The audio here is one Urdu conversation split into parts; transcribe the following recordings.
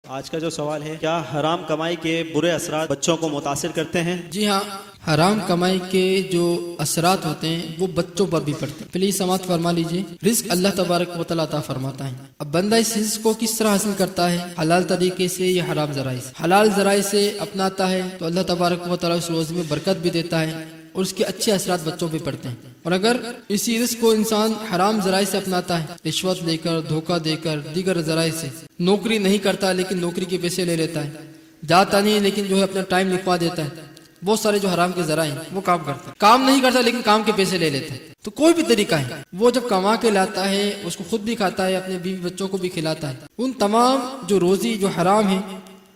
آج کا جو سوال ہے، کیا حرام کمائی کے برے اثرات بچوں کو متاثر کرتے ہیں؟ جی ہاں، حرام کمائی کے جو اثرات ہوتے ہیں وہ بچوں پر بھی پڑتے ہیں۔ پلیز سماعت فرما لیجئے۔ رزق اللہ تبارک و تعالیٰ عطا فرماتا ہے، اب بندہ اس رزق کو کس طرح حاصل کرتا ہے، حلال طریقے سے یا حرام ذرائع سے۔ حلال ذرائع سے اپناتا ہے تو اللہ تبارک و تعالیٰ اس روزی میں برکت بھی دیتا ہے اور اس کے اچھے اثرات بچوں پہ پڑتے ہیں۔ اور اگر اسی رزق کو انسان حرام ذرائع سے اپناتا ہے، رشوت لے کر، دھوکہ دے کر، دیگر ذرائع سے، نوکری نہیں کرتا لیکن نوکری کے پیسے لے لیتا ہے، جاتا نہیں لیکن جو ہے اپنا ٹائم لکھوا دیتا ہے، بہت سارے جو حرام کے ذرائع ہیں وہ کام کرتا ہے، کام نہیں کرتا لیکن کام کے پیسے لے لیتا ہے۔ تو کوئی بھی طریقہ ہے، وہ جب کما کے لاتا ہے اس کو خود بھی کھاتا ہے، اپنے بیوی بچوں کو بھی کھلاتا ہے۔ ان تمام جو روزی جو حرام ہے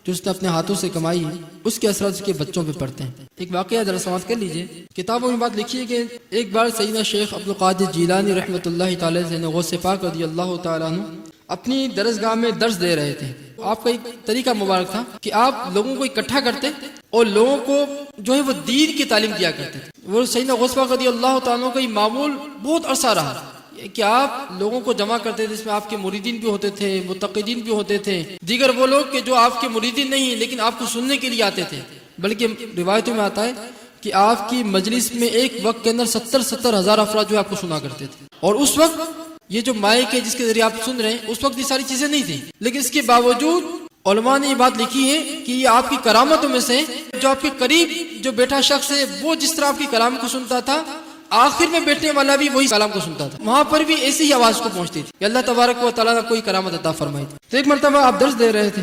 جو اس نے اپنے ہاتھوں سے کمائی ہے، اس کے اثرات اس کے بچوں پہ پڑتے ہیں۔ ایک واقعہ ذرا سماعت کر لیجئے۔ کتابوں میں بات لکھی ہے کہ ایک بار سیدنا شیخ عبد القادر جیلانی رحمۃ اللہ تعالی علیہ غوث پاک رضی اللہ تعالیٰ عنہ اپنی درسگاہ میں درس دے رہے تھے۔ آپ کا ایک طریقہ مبارک تھا کہ آپ لوگوں کو اکٹھا کرتے اور لوگوں کو جو ہے وہ دین کی تعلیم دیا کرتے تھے۔ وہ سیدنا غوث پاک رضی اللہ تعالیٰ عنہ کا یہ معمول بہت عرصہ رہا کہ آپ لوگوں کو جمع کرتے تھے، جس میں آپ کے مریدین بھی ہوتے تھے، متقدین بھی ہوتے تھے، دیگر وہ لوگ کہ جو آپ کے مریدین نہیں لیکن آپ کو سننے کے لیے آتے تھے۔ بلکہ روایتوں میں آتا ہے کہ آپ کی مجلس میں ایک وقت کے اندر 70 ہزار افراد جو آپ کو سنا کرتے تھے۔ اور اس وقت یہ جو مائک ہے جس کے ذریعے آپ سن رہے ہیں، اس وقت یہ ساری چیزیں نہیں تھیں، لیکن اس کے باوجود علماء نے یہ بات لکھی ہے کہ یہ آپ کی کرامتوں میں سے، جو آپ کے قریب جو بیٹھا شخص ہے وہ جس طرح آپ کی کلام کو سنتا تھا، آخر میں بیٹھنے والا بھی وہی کلام کو سنتا تھا، وہاں پر بھی ایسی ہی آواز کو پہنچتی تھی کہ اللہ تبارک و تعالیٰ نے کوئی کرامت عطا فرمائی تھی۔ تو ایک مرتبہ آپ درس دے رہے تھے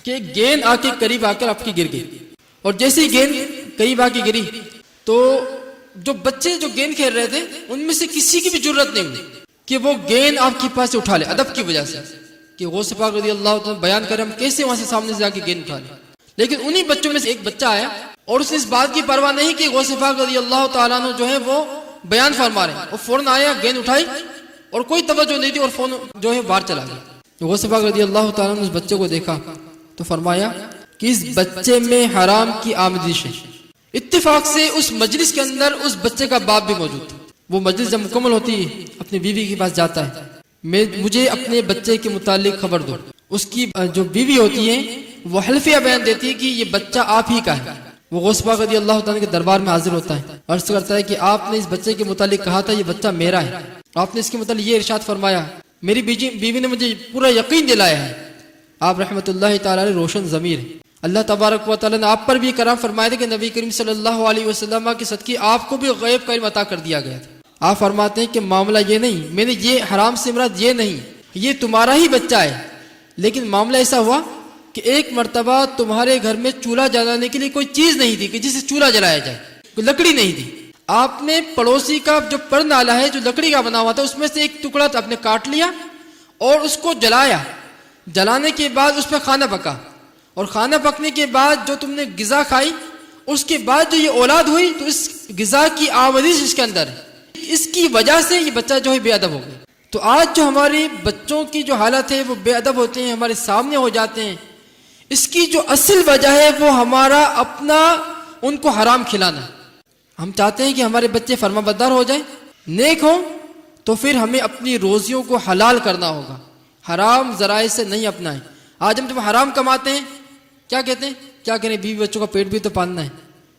کہ ایک گیند آ کے قریب آ کر آپ کی گر گئی، اور جیسی گیند قریب آ کے گری تو جو بچے جو گیند کھیل رہے تھے ان میں سے کسی کی بھی جرت نہیں ہوئی کہ وہ گیند آپ کے پاس سے اٹھا لے، ادب کی وجہ سے کہ غوث پاک رضی اللہ تعالیٰ بیان کرے ہم کیسے وہاں سے سامنے سے جا کے گیند اٹھا لیں۔ لیکن انہی بچوں میں سے ایک بچہ آیا اور اس نے اس بات کی پرواہ نہیں کہ غوث پاک رضی اللہ تعالیٰ عنہ جو ہے وہ بیان فرما رہے ہیں، اور فوراً آیا، گیند اٹھائی اور کوئی توجہ نہیں دی اور فون جو ہے باہر چلا گیا۔ غوث پاک رضی اللہ تعالیٰ نے اس بچے کو دیکھا تو فرمایا کہ اس بچے میں حرام کی آمیزش ہے۔ اتفاق سے اس مجلس کے اندر اس بچے کا باپ بھی موجود تھا۔ وہ مجلس جب مکمل ہوتی ہے اپنی بیوی کے پاس جاتا ہے، مجھے اپنے بچے کے متعلق خبر دو۔ اس کی جو بیوی ہوتی ہے وہ حلفیہ بیان دیتی ہے کہ یہ بچہ آپ ہی کا ہے۔ وہ غوث پاک رضی اللہ تعالیٰ کے دربار میں حاضر ہوتا ہے، عرض کرتا ہے کہ آپ نے اس بچے کے متعلق کہا تھا یہ بچہ میرا ہے، آپ نے اس کے متعلق یہ ارشاد فرمایا، میری بیوی نے مجھے پورا یقین دلایا ہے۔ آپ رحمۃ اللہ تعالیٰ روشن ضمیر ہے، اللہ تبارک و تعالیٰ نے آپ پر بھی کرم فرمایا تھا کہ نبی کریم صلی اللہ علیہ وسلم کے صدقے آپ کو بھی غیب کا علم عطا کر دیا گیا تھا۔ آپ فرماتے ہیں کہ معاملہ یہ نہیں، میں نے یہ حرام سے مراد یہ نہیں، یہ تمہارا ہی بچہ ہے، لیکن معاملہ ایسا ہوا کہ ایک مرتبہ تمہارے گھر میں چولہا جلانے کے لیے کوئی چیز نہیں تھی کہ جس سے چولہا جلایا جائے، کوئی لکڑی نہیں تھی۔ آپ نے پڑوسی کا جو پر نالا ہے جو لکڑی کا بنا ہوا تھا اس میں سے ایک ٹکڑا آپ نے کاٹ لیا اور اس کو جلایا، جلانے کے بعد اس پہ کھانا پکا، اور کھانا پکنے کے بعد جو تم نے غذا کھائی، اس کے بعد جو یہ اولاد ہوئی تو اس غذا کی آمیزش اس کے اندر ہے، اس کی وجہ سے یہ بچہ جو ہے بے ادب ہو گیا۔ تو آج جو ہمارے بچوں کی جو حالت ہے وہ بے ادب ہوتے ہیں، ہمارے سامنے ہو جاتے ہیں، اس کی جو اصل وجہ ہے وہ ہمارا اپنا ان کو حرام کھلانا۔ ہم چاہتے ہیں کہ ہمارے بچے فرما بردار ہو جائیں، نیک ہوں، تو پھر ہمیں اپنی روزیوں کو حلال کرنا ہوگا، حرام ذرائع سے نہیں اپنائیں۔ آج ہم جب حرام کماتے ہیں کیا کہتے ہیں، کیا کریں، بیوی بچوں کا پیٹ بھی تو پالنا ہے،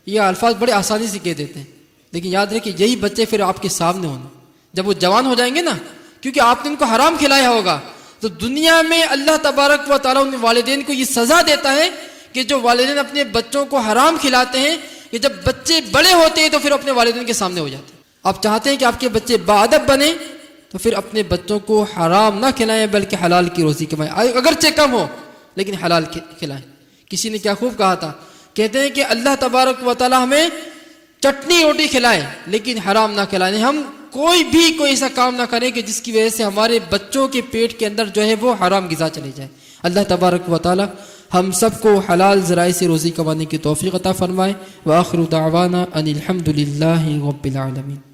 یہ الفاظ بڑے آسانی سے کہہ دیتے ہیں، لیکن یاد رکھیں یہی بچے پھر آپ کے سامنے ہونا جب وہ جوان ہو جائیں گے نا، کیونکہ آپ نے ان کو حرام کھلایا ہوگا، تو دنیا میں اللہ تبارک و تعالیٰ ان والدین کو یہ سزا دیتا ہے کہ جو والدین اپنے بچوں کو حرام کھلاتے ہیں، کہ جب بچے بڑے ہوتے ہیں تو پھر اپنے والدین کے سامنے ہو جاتے ہیں۔ آپ چاہتے ہیں کہ آپ کے بچے باادب بنیں تو پھر اپنے بچوں کو حرام نہ کھلائیں بلکہ حلال کی روزی کمائیں، اگرچہ کم ہو لیکن حلال کھلائیں۔ کسی نے کیا خوب کہا تھا، کہتے ہیں کہ اللہ تبارک و تعالیٰ ہمیں چٹنی روٹی کھلائے لیکن حرام نہ کھلائیں، ہم کوئی ایسا کام نہ کریں کہ جس کی وجہ سے ہمارے بچوں کے پیٹ کے اندر جو ہے وہ حرام غذا چلے جائے۔ اللہ تبارک و تعالی ہم سب کو حلال ذرائع سے روزی کمانے کی توفیق عطا فرمائے۔ وآخر دعوانا ان الحمد للہ رب العالمین۔